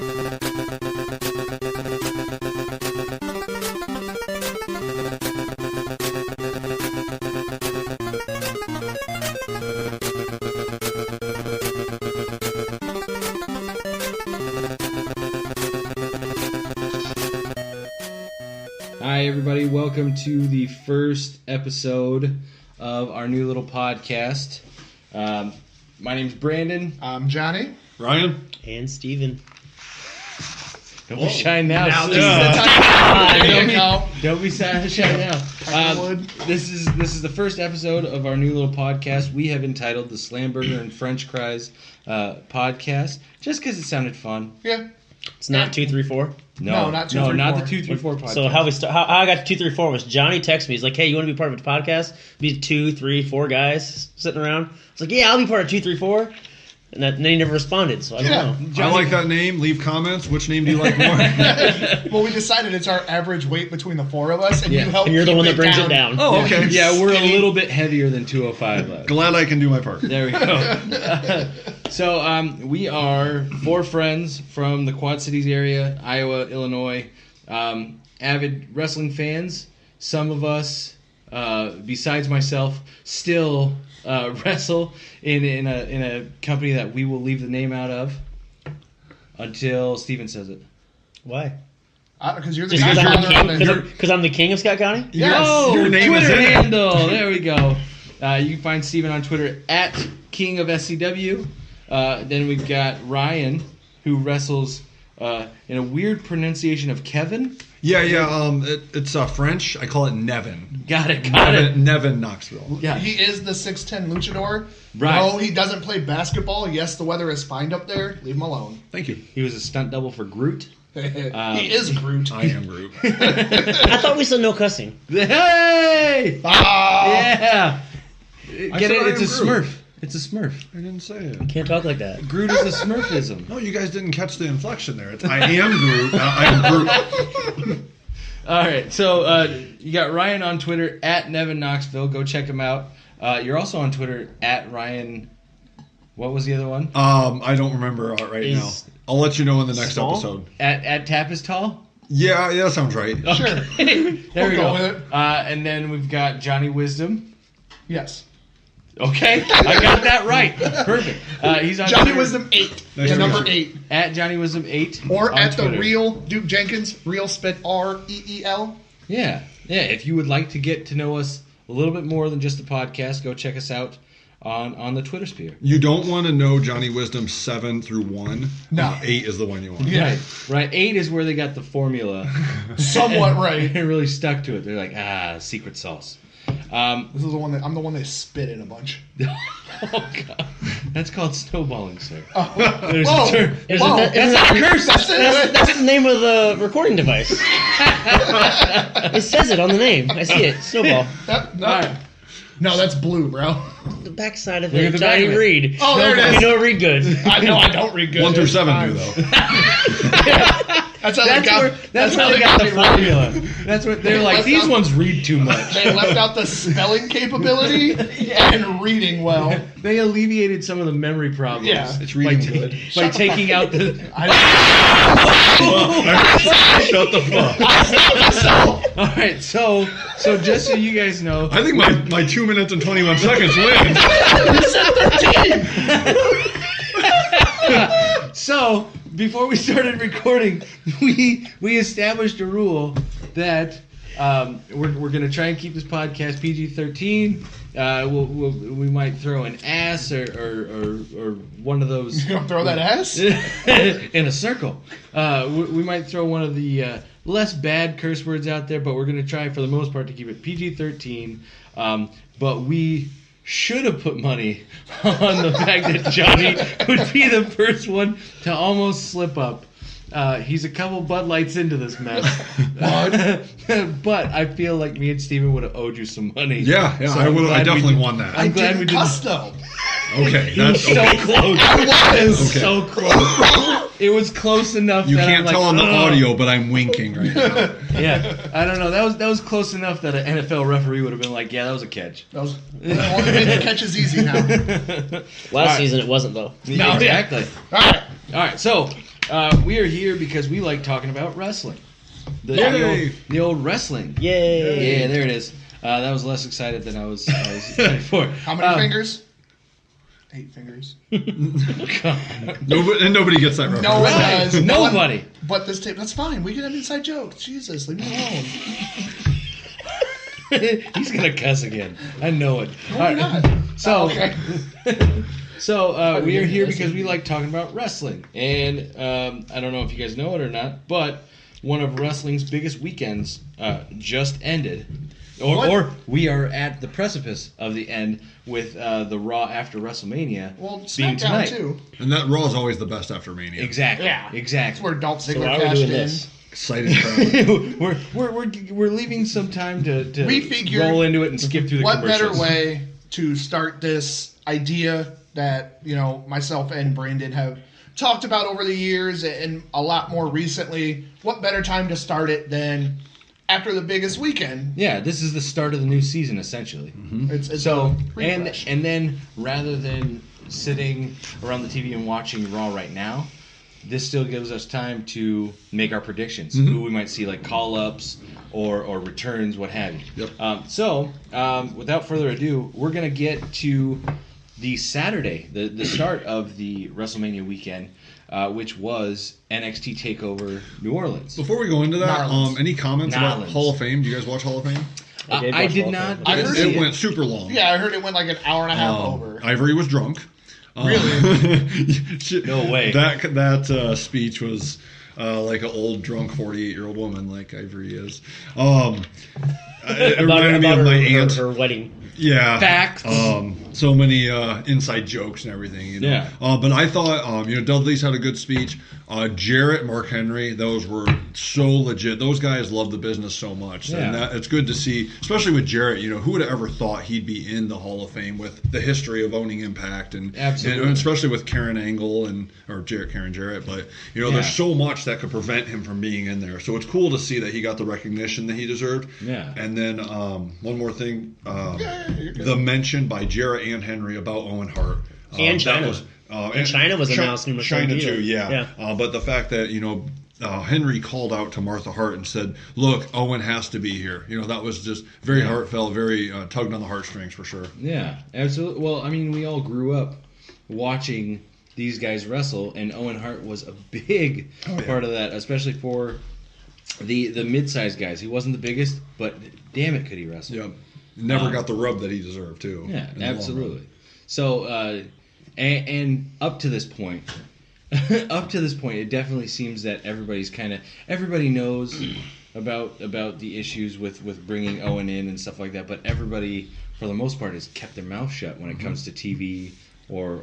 Hi, everybody. Welcome to the first episode of our new little podcast. My name's Brandon. I'm Johnny. Ryan. And Steven. Don't be shy now. Don't be shy now. This is the first episode of our new little podcast. We have entitled the Slamburger and French Fries podcast, just because it sounded fun. Yeah. It's not 2, 3, 4. No, not 2, 3, 4. Not the 2, 3, 4 podcast. So how I got to 2, 3, 4 was Johnny texted me. He's like, "Hey, you want to be part of a podcast? Be 2, 3, 4 guys sitting around." I was like, "Yeah, I'll be part of 2, 3, 4." And then he never responded, so I don't know. Johnny, I like that name. Leave comments. Which name do you like more? Well, we decided it's our average weight between the four of us, and you help. And you're the one that brings it down. Oh, okay. Yeah, we're a little bit heavier than 205. Glad I can do my part. There we go. So we are 4 friends from the Quad Cities area, Iowa, Illinois, avid wrestling fans. Some of us, besides myself, still wrestle in a company that we will leave the name out of until Steven says it. Why? Because you're the Just guy. because I'm the king of Scott County? Yes. Oh, your name Twitter is in it. handle. There we go. You can find Steven on Twitter at King of SCW. Then we've got Ryan, who wrestles in a weird pronunciation of Kevin. Yeah. It's French. I call it Nevin. Got it. Nevin Knoxville. Yeah. He is the 6'10" luchador. Right. No, he doesn't play basketball. Yes, the weather is fine up there. Leave him alone. Thank you. He was a stunt double for Groot. He is Groot. I am Groot. I thought we said no cussing. Hey! Ah! Yeah. Get it? It's a Groot. Smurf. It's a Smurf. I didn't say it. Can't talk like that. Groot is a Smurfism. No, you guys didn't catch the inflection there. It's I am Groot. I am Groot. All right, so you got Ryan on Twitter at Nevin Knoxville. Go check him out. You're also on Twitter at Ryan. What was the other one? I don't remember right now. I'll let you know in the next episode. At Tapistall? Yeah, that sounds right. Sure. There we go. With it. And then we've got Johnny Wisdom. Yes. Okay, I got that right. Perfect. He's on Johnny Twitter Wisdom 8. Nice The to number meet you. 8. at Johnny Wisdom 8. Or on at the Twitter. real Duke Jenkins. Real spit REEL. Yeah. If you would like to get to know us a little bit more than just the podcast, go check us out on the Twitter sphere. You don't want to know Johnny Wisdom 7 through 1. No. 8 is the one you want. Yeah. Right. 8 is where they got the formula. Somewhat right. They really stuck to it. They're like, secret sauce. This is the one that I'm the one they spit in a bunch. Oh, God. That's called snowballing, sir. Whoa! There's a term. Isn't that a curse? That's it. That's the name of the recording device. It says it on the name. I see it. Snowball. No. All right. No, that's blue, bro. The backside of Look it. at the back Johnny of it. Reed. Oh, there it is. You know read good. I know I don't read good. 1 through 7 Fine. do, though. That's how they got. That's how where they got the me right. formula. That's what they're like. These ones read too much. They left out the spelling capability and reading well. They alleviated some of the memory problems. Yeah. It's reading by good. by taking out the. Shut the fuck. All right, so just so you guys know, I think my 2 minutes and 21 seconds wins. so before we started recording, we established a rule that we're gonna try and keep this podcast PG-13. We might throw an ass or one of those. You gonna throw that ass? in a circle. We might throw one of the less bad curse words out there, but we're going to try for the most part to keep it PG-13. But we should have put money on the fact that Johnny would be the first one to almost slip up. He's a couple Bud Lights into this mess. But I feel like me and Steven would have owed you some money. Yeah, So I I'm would. I glad we definitely did- won that. I'm glad we didn't didn't. cuss though. Okay, He was that's so okay. close. I was. Okay. So close. It was close enough. You that can't I'm like, tell on the "Ugh." audio, but I'm winking right now. Yeah, I don't know. That was close enough that an NFL referee would have been like, "Yeah, that was a catch." That was only made the catches easy now. Last season it wasn't though. No, exactly. All right. All right, so We are here because we like talking about wrestling. Yay! The old wrestling. Yay! Yeah, there it is. That was less excited than I was ready for. How many fingers? 8 fingers. Nobody gets that reference. No one does. Nobody. But this tape, that's fine. We can have inside jokes. Jesus, leave me alone. He's gonna cuss again. I know it. No, we're not. So, okay. so we are here because we like talking about wrestling, and I don't know if you guys know it or not, but one of wrestling's biggest weekends just ended. Or we are at the precipice of the end with the Raw after WrestleMania being SmackDown tonight. too. And that Raw is always the best after Mania. Exactly. Yeah. That's Exactly. where Dolph So Ziggler why are we cashed doing in. this? Excited crowd. we're leaving some time to We figured roll into it and skip through the What better commercials. way to start this idea that, myself and Brandon have talked about over the years and a lot more recently? What better time to start it than after the biggest weekend? Yeah, this is the start of the new season, essentially. It's So, a refresh. and then rather than sitting around the TV and watching Raw right now, this still gives us time to make our predictions. Who we might see, like call-ups or returns, what have you. Yep. So, without further ado, we're going to get to the Saturday, the start of the WrestleMania weekend, which was NXT TakeOver New Orleans. Before we go into that, Narlands. any comments about Narlands. Hall of Fame? Do you guys watch Hall of Fame? I did not. I heard It went super long. Yeah, I heard it went like an hour and a half over. Ivory was drunk. Really? No way. That speech was like an old drunk 48-year-old woman, like Ivory is. It reminded me of my aunt. Her wedding. Yeah. Facts. So many inside jokes and everything, Yeah. But I thought, Dudley's had a good speech. Jarrett, Mark Henry, those were so legit. Those guys love the business so much. Yeah. And it's good to see, especially with Jarrett, who would have ever thought he'd be in the Hall of Fame with the history of owning Impact and Absolutely. and especially with Karen Angle or Karen Jarrett. But, there's so much that could prevent him from being in there. So it's cool to see that he got the recognition that he deserved. Yeah. And then one more thing. You're good. The mention by Jarrett and Henry about Owen Hart. And China. And China was announced numerous China times too, either. yeah. Yeah. But the fact that, Henry called out to Martha Hart and said, look, Owen has to be here. That was just very heartfelt, very tugged on the heartstrings for sure. Yeah, absolutely. Well, I mean, we all grew up watching these guys wrestle, and Owen Hart was a big part of that, especially for the mid-sized guys. He wasn't the biggest, but damn it, could he wrestle? Yeah. Never got the rub that he deserved, too. Yeah, in the long absolutely. So, and up to this point, it definitely seems that everybody knows about the issues with bringing Owen in and stuff like that, but everybody, for the most part, has kept their mouth shut when it comes to TV or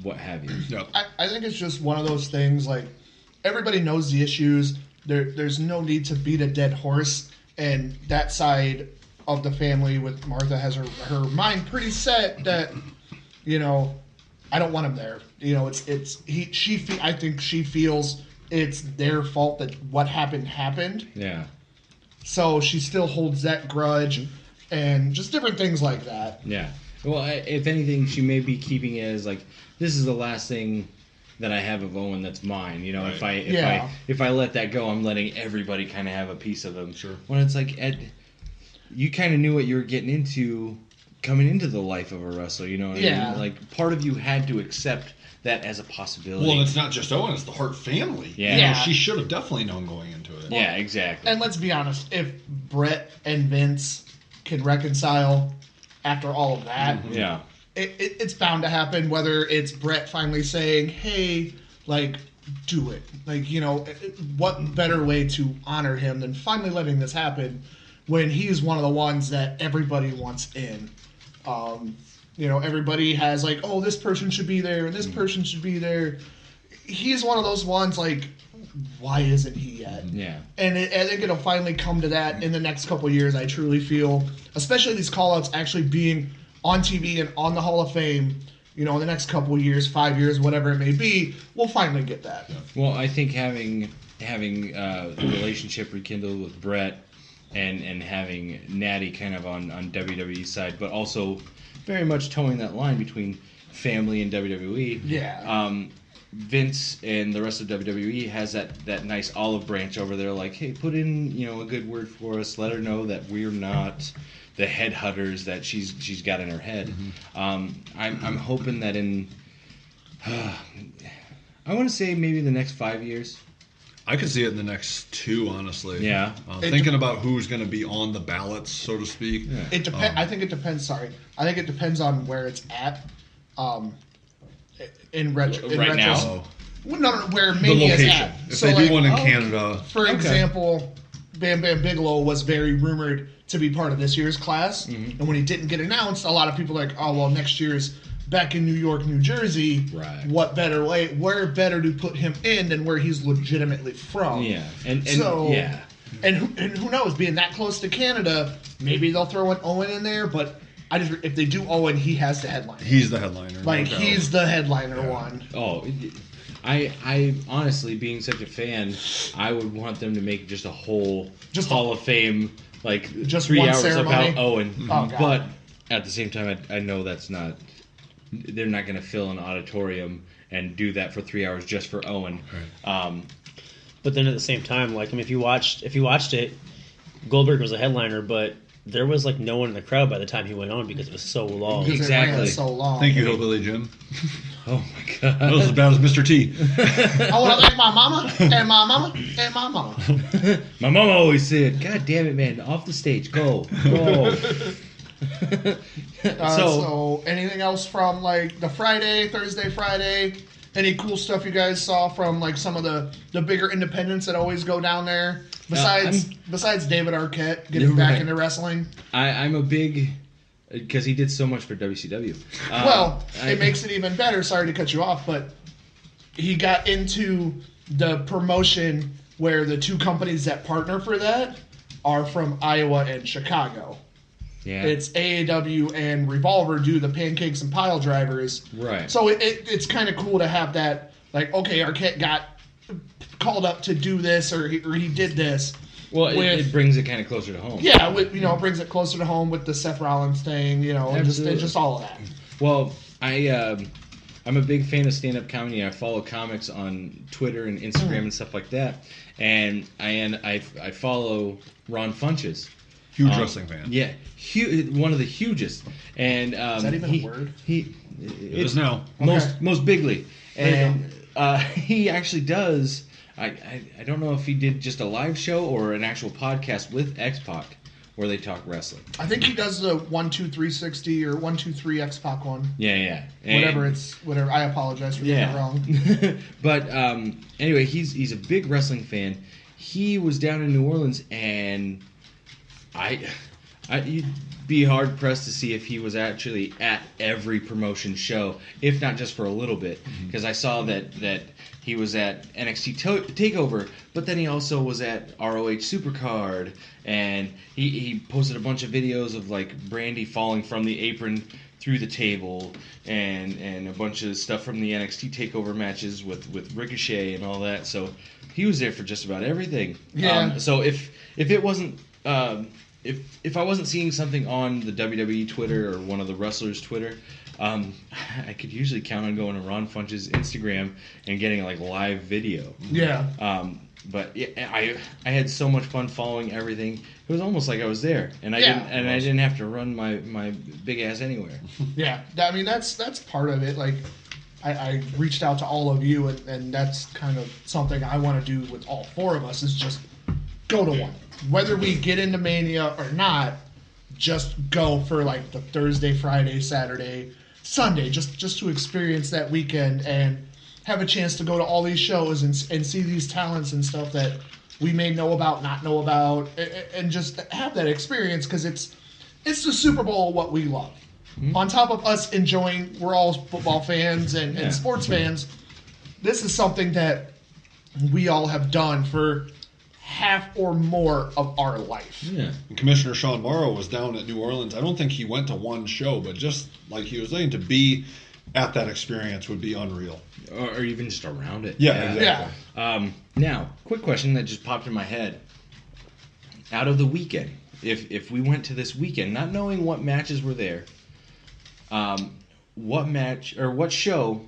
what have you. Yep. I think it's just one of those things, like, everybody knows the issues. There's no need to beat a dead horse, and that side of the family with Martha has her mind pretty set that, I don't want him there. I think she feels it's their fault that what happened. Yeah. So she still holds that grudge and just different things like that. Yeah. Well, if anything, she may be keeping it as like, this is the last thing that I have of Owen that's mine. Right. If I let that go, I'm letting everybody kind of have a piece of him. Sure. When it's like, you kind of knew what you were getting into coming into the life of a wrestler. You know what I mean? Like, part of you had to accept that as a possibility. Well, it's not just Owen, it's the Hart family. Yeah. She should have definitely known going into it. Yeah, exactly. And let's be honest, if Brett and Vince can reconcile after all of that, Yeah. it's bound to happen, whether it's Brett finally saying, hey, like, do it. Like, what better way to honor him than finally letting this happen when he's one of the ones that everybody wants in. Everybody has like, oh, this person should be there and this person should be there. He's one of those ones like, why isn't he yet? Yeah. And I think it'll finally come to that in the next couple of years, I truly feel. Especially these call-outs actually being on TV and on the Hall of Fame, in the next couple of years, 5 years, whatever it may be, we'll finally get that. Well, I think having the relationship rekindled with Brett and having Natty kind of on WWE's side, but also very much towing that line between family and WWE. Yeah. Vince and the rest of WWE has that nice olive branch over there, like, hey, put in a good word for us. Let her know that we're not the headhunters that she's got in her head. I'm hoping that in I want to say maybe the next 5 years. I could see it in the next 2, honestly. Yeah. Thinking about who's going to be on the ballots, so to speak. Yeah. It depends. I think it depends. Sorry, I think it depends on where it's at. In retro, Right now? Oh. Well, no, where The Mania is location. at. If So, they like, do one in Canada. For example, Bam Bam Bigelow was very rumored to be part of this year's class, and when he didn't get announced, a lot of people were like, oh well, next year's back in New York, New Jersey. Right. What better way? Where better to put him in than where he's legitimately from? Yeah, and So, yeah. And who knows? Being that close to Canada, maybe they'll throw an Owen in there. But if they do Owen, he has the headline. He's the headliner. Like, no doubt. he's the headliner one. Oh, I honestly, being such a fan, I would want them to make just a whole Hall of Fame, like Just 3 one hours ceremony? about Owen. Oh, God. But at the same time, I know that's not. They're not going to fill an auditorium and do that for 3 hours just for Owen. Right. But then at the same time, like, I mean, if you watched it, Goldberg was a headliner, but there was like no one in the crowd by the time he went on because it was so long. Because Exactly. it ran so long. Thank you, Hillbilly Jim. Oh my God. That was as bad as Mr. T. I want to thank my mama and my mama and my mama. My mama always said, "God damn it, man! Off the stage, go." So anything else from like the Thursday, Friday? Any cool stuff you guys saw from like some of the bigger independents that always go down there? Besides David Arquette getting back into wrestling. I'm a big, because he did so much for WCW. It makes it even better. Sorry to cut you off, but he got into the promotion where the two companies that partner for that are from Iowa and Chicago. Yeah. It's AAW and Revolver do the pancakes and pile drivers. Right. So it's kind of cool to have that, like, okay, Arquette got called up to do this or he did this. Well, it brings it kind of closer to home. Yeah, it brings it closer to home with the Seth Rollins thing, and just all of that. Well, I'm a big fan of stand-up comedy. I follow comics on Twitter and Instagram and stuff like that, and I follow Ron Funches. Huge wrestling fan. Yeah, one of the hugest. And Is that even a word? It is now. Most bigly. There you And he actually does. I don't know if he did just a live show or an actual podcast with X-Pac where they talk wrestling. I think he does the 1-2-360 or 1-2-3 X-Pac one. Yeah. Whatever. I apologize for getting it wrong. But anyway, he's a big wrestling fan. He was down in New Orleans, and you'd be hard pressed to see if he was actually at every promotion show, if not just for a little bit, because I saw that he was at NXT TakeOver, but then he also was at ROH Supercard, and he posted a bunch of videos of like Brandy falling from the apron through the table, and a bunch of stuff from the NXT TakeOver matches with Ricochet and all that. So he was there for just about everything. Yeah. So if it wasn't if I wasn't seeing something on the WWE Twitter or one of the wrestlers' Twitter, I could usually count on going to Ron Funch's Instagram and getting like live video. Yeah. But yeah, I had so much fun following everything. It was almost like I was there, and I didn't have to run my big ass anywhere. Yeah. I mean, that's part of it. Like, I reached out to all of you, and that's kind of something I want to do with all four of us is just go to one. Whether we get into Mania or not, just go for like the Thursday, Friday, Saturday, Sunday, just to experience that weekend and have a chance to go to all these shows and see these talents and stuff that we may know about, not know about, and just have that experience because it's the Super Bowl, what we love. Mm-hmm. On top of us enjoying, we're all football fans and sports fans, this is something that we all have done for half or more of our life. Yeah. And Commissioner Sean Morrow was down at New Orleans. I don't think he went to one show, but just like he was saying, to be at that experience would be unreal. Or even just around it. Yeah, exactly. Yeah. Now, quick question that just popped in my head. Out of the weekend, if we went to this weekend, not knowing what matches were there, what match or what show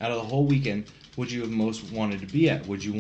out of the whole weekend would you have most wanted to be at? Would you